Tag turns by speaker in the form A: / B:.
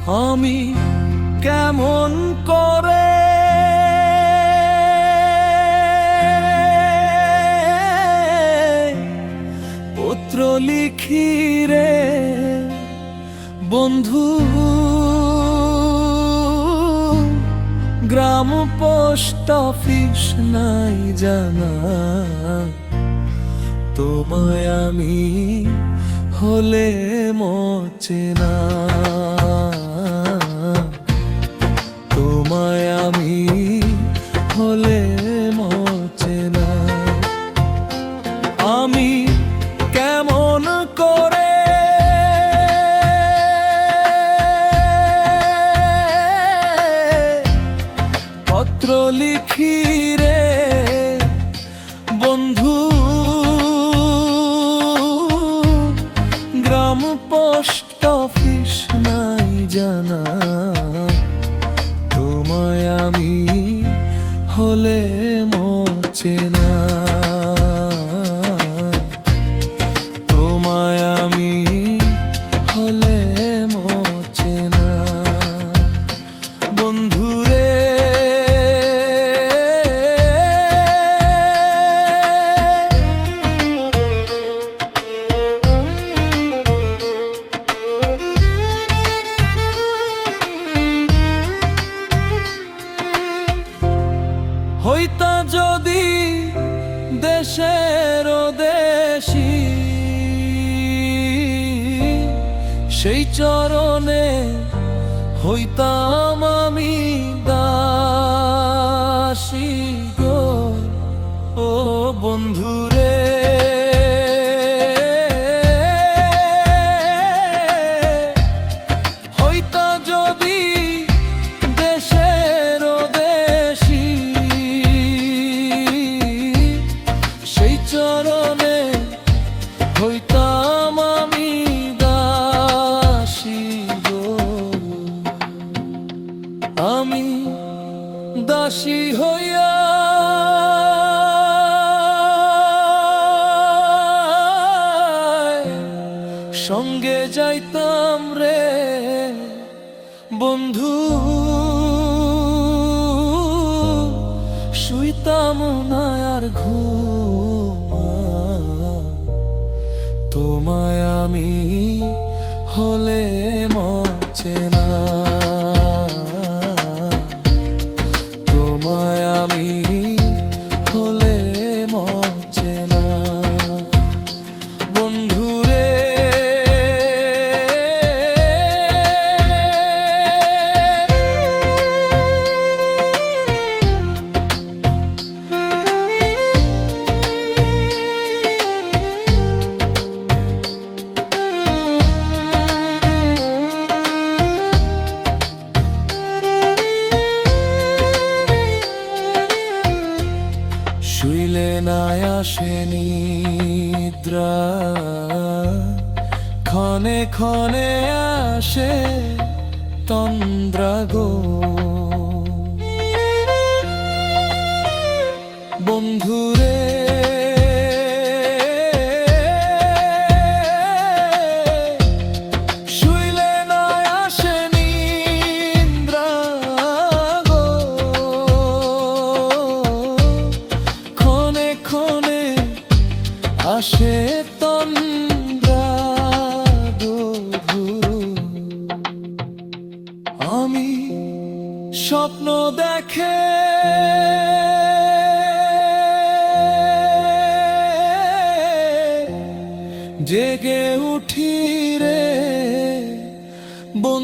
A: আমি কেমন করে পত্র লিখি রে বন্ধু, গ্রাম পোস্ট অফিস নাই জানা, তোমায় আমি হলে মোচে না, তোমায় আমি হলে মোচে না। আমি কেমন করে পত্র লিখি রে বন্ধু, গ্রাম পোস্ট অফিস নাই জানা, তোমায় আমি হলে মোচে না, তোমায় আমি হলে মোচে না বন্ধুরে। হইতা যদি দেশের দেশি, সেই চরণে হইতাম আমি দাসী গো, ও বন্ধুরে। হইতা যদি দেশের দেশি, সেই চরণে হইতাম আমি দাসী গো, আমি দাসী হইয়া সঙ্গে যাইতাম রে বন্ধু, শুইতাম না আর ঘুম, তোমায় আমি হলে মোচে না, তোমায় আমি হলে মোচে না বন্ধুরে। শুইলে নাই আসে নিদ্রা, ক্ষণে ক্ষণে আসে তন্দ্রা গো বন্ধুরে। শুইলে নাই আসে নিদ্রা গো, ক্ষণে ক্ষণে আসে তন্দ্রা গো। আমি স্বপ্ন দেখে জেগে উঠি রে